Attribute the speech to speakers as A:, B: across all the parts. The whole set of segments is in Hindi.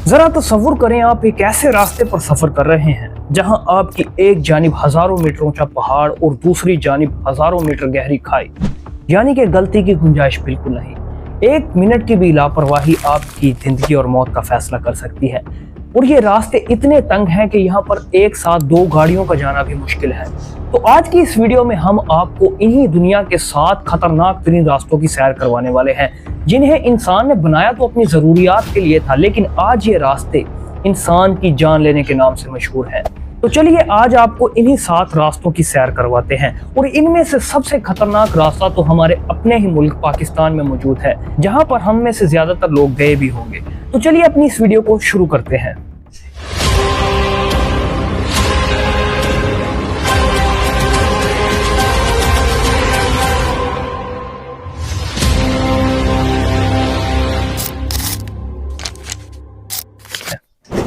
A: जरा तसव्वुर करें, आप एक ऐसे रास्ते पर सफर कर रहे हैं जहां आपकी एक जानिब हजारों मीटर ऊंचा पहाड़ और दूसरी जानिब हजारों मीटर गहरी खाई, यानी कि गलती की गुंजाइश बिल्कुल नहीं। एक मिनट की भी लापरवाही आपकी जिंदगी और मौत का फैसला कर सकती है। और ये रास्ते इतने तंग हैं कि यहाँ पर एक साथ दो गाड़ियों का जाना भी मुश्किल है। तो आज की इस वीडियो में हम आपको इन्हीं दुनिया के 7 खतरनाक तरीन रास्तों की सैर करवाने वाले हैं, जिन्हें इंसान ने बनाया तो अपनी जरूरियात के लिए था, लेकिन आज ये रास्ते इंसान की जान लेने के नाम से मशहूर हैं। तो चलिए आज आपको इन्हीं 7 रास्तों की सैर करवाते हैं। और इनमें से सबसे खतरनाक रास्ता तो हमारे अपने ही मुल्क पाकिस्तान में मौजूद है, जहां पर हम में से ज्यादातर लोग गए भी होंगे। तो चलिए अपनी इस वीडियो को शुरू करते हैं।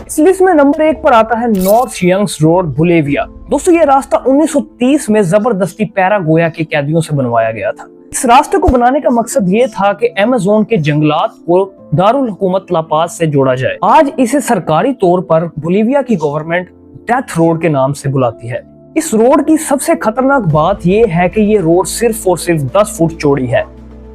A: इस लिस्ट में नंबर 1 पर आता है नॉर्थ यंग्स रोड, बोलिविया। दोस्तों ये रास्ता 1930 में जबरदस्ती पैरागोया के कैदियों से बनवाया गया था। इस रास्ते को बनाने का मकसद ये था कि अमेज़न के जंगलात को दारुल हुकूमत ला पाज से जोड़ा जाए। आज इसे सरकारी तौर पर बोलिविया की गवर्नमेंट डेथ रोड के नाम से बुलाती है। इस रोड की सबसे खतरनाक बात यह है कि ये रोड सिर्फ और सिर्फ 10 फुट चौड़ी है,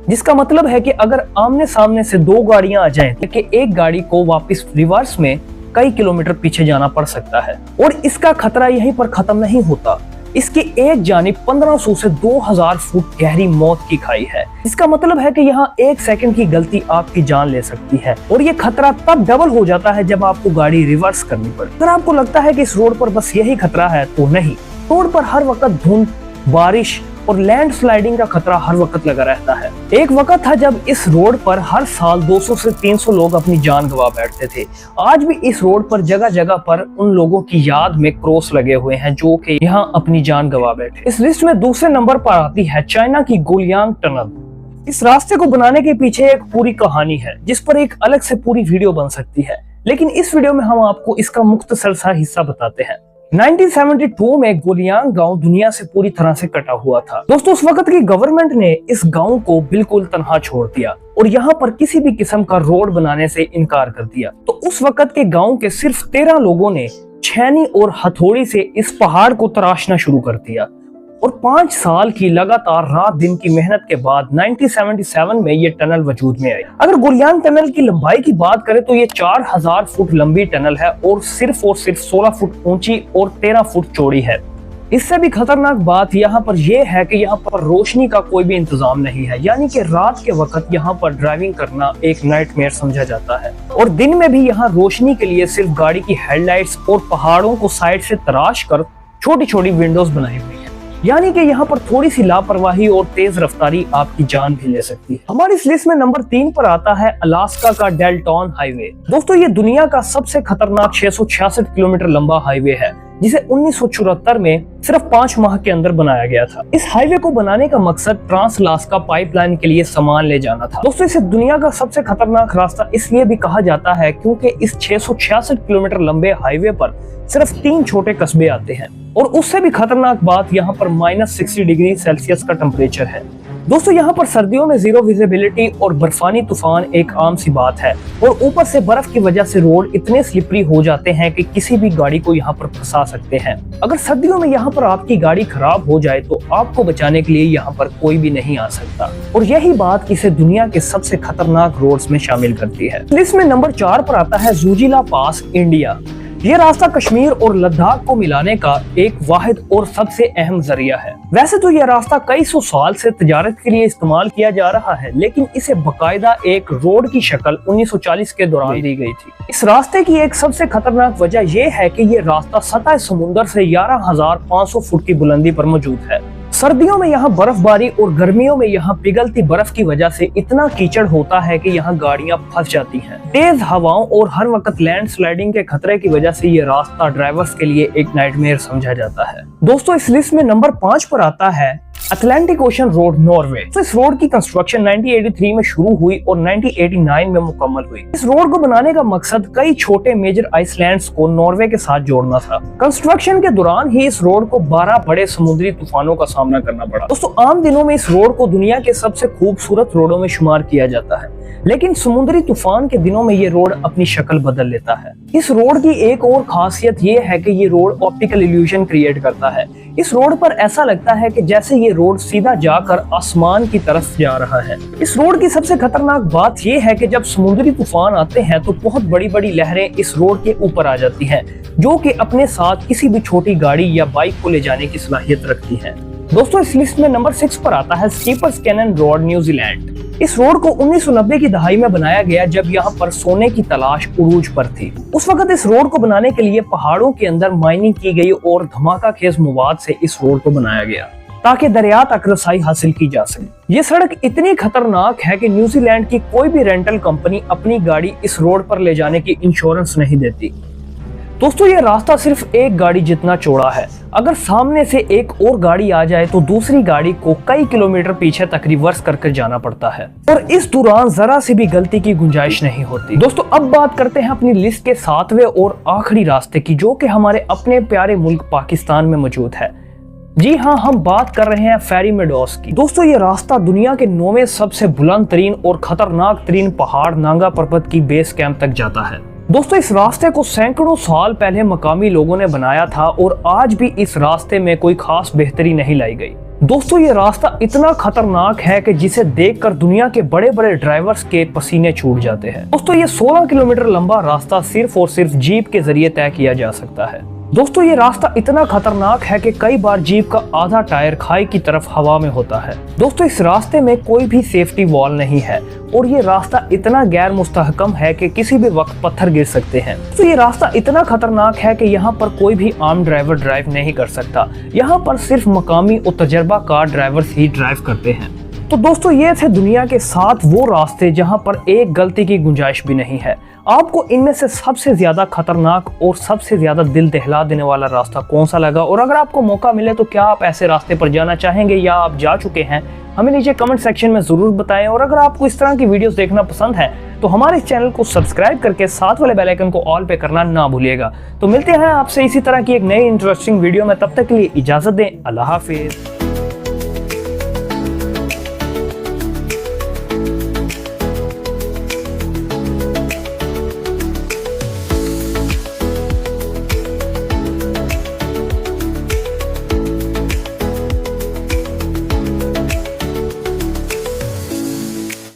A: जिसका मतलब है कि अगर आमने सामने से 2 गाड़ियां आ जाएं तो एक गाड़ी को वापस रिवर्स में कई किलोमीटर पीछे जाना पड़ सकता है। और इसका खतरा यहीं पर खत्म नहीं होता। इसकी एक जानिब 1500 से 2000 फुट गहरी मौत की खाई है। इसका मतलब है कि यहाँ 1 सेकंड की गलती आपकी जान ले सकती है। और ये खतरा तब डबल हो जाता है जब आपको गाड़ी रिवर्स करनी पड़े। अगर आपको लगता है कि इस रोड पर बस यही खतरा है, तो नहीं। रोड पर हर वक्त धुंध, बारिश और लैंड स्लाइडिंग का खतरा हर वक्त लगा रहता है। एक वक्त था जब इस रोड पर हर साल 200 से 300 लोग अपनी जान गंवा बैठते थे। आज भी इस रोड पर जगह जगह पर उन लोगों की याद में क्रॉस लगे हुए हैं जो कि यहाँ अपनी जान गंवा बैठे। इस लिस्ट में दूसरे नंबर पर आती है चाइना की गुलियांग टनल। इस रास्ते को बनाने के पीछे एक पूरी कहानी है, जिस पर एक अलग से पूरी वीडियो बन सकती है, लेकिन इस वीडियो में हम आपको इसका मुख्तसर सा हिस्सा बताते हैं। 1972 में गुलियांग गांव दुनिया से पूरी तरह से कटा हुआ था। दोस्तों उस वक्त की गवर्नमेंट ने इस गांव को बिल्कुल तनहा छोड़ दिया और यहाँ पर किसी भी किस्म का रोड बनाने से इनकार कर दिया। तो उस वक्त के गांव के सिर्फ 13 लोगों ने छेनी और हथौड़ी से इस पहाड़ को तराशना शुरू कर दिया। और 5 साल की लगातार रात दिन की मेहनत के बाद 1977 में ये टनल वजूद में आई। अगर गुलियांग टनल की लंबाई की बात करें तो ये 4000 फुट लंबी टनल है और सिर्फ 16 फुट ऊंची और 13 फुट चौड़ी है। इससे भी खतरनाक बात यहाँ पर यह है कि यहाँ पर रोशनी का कोई भी इंतजाम नहीं है, यानी कि रात के वक्त यहाँ पर ड्राइविंग करना एक नाइटमेयर समझा जाता है। और दिन में भी यहाँ रोशनी के लिए सिर्फ गाड़ी की हेडलाइट्स और पहाड़ों को साइड से तराश कर छोटी छोटी विंडोज बनाई हुई है, यानी कि यहाँ पर थोड़ी सी लापरवाही और तेज रफ्तारी आपकी जान भी ले सकती है। हमारी इस लिस्ट में नंबर 3 पर आता है अलास्का का डेल्टॉन हाईवे। दोस्तों ये दुनिया का सबसे खतरनाक 666 किलोमीटर लंबा हाईवे है, जिसे 1974 में सिर्फ 5 माह के अंदर बनाया गया था। इस हाईवे को बनाने का मकसद ट्रांस अलास्का पाइपलाइन के लिए सामान ले जाना था। दोस्तों इसे दुनिया का सबसे खतरनाक रास्ता इसलिए भी कहा जाता है क्योंकि इस 666 किलोमीटर लंबे हाईवे पर सिर्फ 3 छोटे कस्बे आते हैं। और उससे भी खतरनाक बात यहाँ पर -60 डिग्री सेल्सियस का टेम्परेचर है। दोस्तों यहाँ पर सर्दियों में जीरो विजिबिलिटी और बर्फानी तूफान एक आम सी बात है। और ऊपर से बर्फ की वजह से रोड इतने स्लिपरी हो जाते हैं कि किसी भी गाड़ी को यहाँ पर फंसा सकते हैं। अगर सर्दियों में यहाँ पर आपकी गाड़ी खराब हो जाए तो आपको बचाने के लिए यहाँ पर कोई भी नहीं आ सकता। और यही बात इसे दुनिया के सबसे खतरनाक रोड्स में शामिल करती है। लिस्ट में नंबर 4 पर आता है ज़ोजिला पास, इंडिया। ये रास्ता कश्मीर और लद्दाख को मिलाने का एक वाहिद और सबसे अहम जरिया है। वैसे तो यह रास्ता कई 100 साल से तजारत के लिए इस्तेमाल किया जा रहा है, लेकिन इसे बकायदा एक रोड की शक्ल 1940 के दौरान दी गई थी। इस रास्ते की एक सबसे खतरनाक वजह यह है कि ये रास्ता सतह समुद्र से 11,500 फुट की बुलंदी पर मौजूद है। सर्दियों में यहाँ बर्फबारी और गर्मियों में यहाँ पिघलती बर्फ की वजह से इतना कीचड़ होता है कि यहाँ गाड़ियाँ फंस जाती हैं। तेज हवाओं और हर वक्त लैंड स्लाइडिंग के खतरे की वजह से ये रास्ता ड्राइवर्स के लिए एक नाइटमेयर समझा जाता है। दोस्तों इस लिस्ट में नंबर 5 पर आता है अटलांटिक ओशन रोड नॉर्वे। तो इस रोड की कंस्ट्रक्शन 1983 में शुरू हुई और 1989 में मुकम्मल हुई। इस रोड को बनाने का मकसद कई छोटे मेजर आइसलैंड्स को नॉर्वे के साथ जोड़ना था। कंस्ट्रक्शन के दौरान ही इस रोड को 12 बड़े समुद्री तूफानों का सामना करना पड़ा। दोस्तों आम दिनों में इस रोड को दुनिया के सबसे खूबसूरत रोडों में शुमार किया जाता है, लेकिन समुद्री तूफान के दिनों में ये रोड अपनी शक्ल बदल लेता है। इस रोड की एक और खासियत ये है कि ये रोड ऑप्टिकल इल्यूजन क्रिएट करता है। इस रोड पर ऐसा लगता है कि जैसे ये रोड सीधा जाकर आसमान की तरफ जा रहा है। इस रोड की सबसे खतरनाक बात ये है कि जब समुद्री तूफान आते हैं तो बहुत बड़ी बड़ी लहरें इस रोड के ऊपर आ जाती हैं, जो कि अपने साथ किसी भी छोटी गाड़ी या बाइक को ले जाने की सलाहियत रखती है। दोस्तों इस लिस्ट में नंबर 6 पर आता है स्टीपर्स कैनन रोड, न्यूजीलैंड। इस रोड को 1990 की दहाई में बनाया गया, जब यहाँ पर सोने की तलाश उरूज पर थी। उस वक्त इस रोड को बनाने के लिए पहाड़ों के अंदर माइनिंग की गई और धमाकाखेज मवाद से इस रोड को बनाया गया ताकि दरिया तक रसाई हासिल की जा सके। ये सड़क इतनी खतरनाक है कि न्यूजीलैंड की कोई भी रेंटल कंपनी अपनी गाड़ी इस रोड पर ले जाने की इंश्योरेंस नहीं देती। दोस्तों ये रास्ता सिर्फ एक गाड़ी जितना चौड़ा है। अगर सामने से एक और गाड़ी आ जाए तो दूसरी गाड़ी को कई किलोमीटर पीछे तक रिवर्स करके जाना पड़ता है और इस दौरान जरा सी भी गलती की गुंजाइश नहीं होती। दोस्तों अब बात करते हैं अपनी लिस्ट के 7वें और आखिरी रास्ते की, जो कि हमारे अपने प्यारे मुल्क पाकिस्तान में मौजूद है। जी हाँ, हम बात कर रहे हैं फेरी मेडोस की। दोस्तों ये रास्ता दुनिया के 9वें सबसे बुलंद तरीन और खतरनाक तरीन पहाड़ नांगा पर्वत की बेस कैंप तक जाता है। दोस्तों इस रास्ते को सैकड़ों साल पहले मकामी लोगों ने बनाया था और आज भी इस रास्ते में कोई खास बेहतरी नहीं लाई गई। दोस्तों ये रास्ता इतना खतरनाक है कि जिसे देखकर दुनिया के बड़े बड़े ड्राइवर्स के पसीने छूट जाते हैं। दोस्तों ये 16 किलोमीटर लंबा रास्ता सिर्फ और सिर्फ जीप के जरिए तय किया जा सकता है। दोस्तों ये रास्ता इतना खतरनाक है कि कई बार जीप का आधा टायर खाई की तरफ हवा में होता है। दोस्तों इस रास्ते में कोई भी सेफ्टी वॉल नहीं है और ये रास्ता इतना गैर मुस्तहकम है कि किसी भी वक्त पत्थर गिर सकते हैं। तो ये रास्ता इतना खतरनाक है कि यहाँ पर कोई भी आम ड्राइवर ड्राइव नहीं कर सकता। यहाँ पर सिर्फ मकामी और तजर्बाकार ड्राइवर्स ही ड्राइव करते हैं। तो दोस्तों ये थे दुनिया के 7 वो रास्ते जहां पर एक गलती की गुंजाइश भी नहीं है। आपको इनमें से सबसे ज्यादा खतरनाक और सबसे ज्यादा दिल दहला देने वाला रास्ता कौन सा लगा, और अगर आपको मौका मिले तो क्या आप ऐसे रास्ते पर जाना चाहेंगे या आप जा चुके हैं, हमें नीचे कमेंट सेक्शन में जरूर बताएं। और अगर आपको इस तरह की वीडियोस देखना पसंद है तो हमारे इस चैनल को सब्सक्राइब करके साथ वाले बेल आइकन को ऑल पे करना ना भूलिएगा। तो मिलते हैं आपसे इसी तरह की एक नई इंटरेस्टिंग वीडियो में, तब तक के लिए इजाजत दें। अल्लाह हाफिज।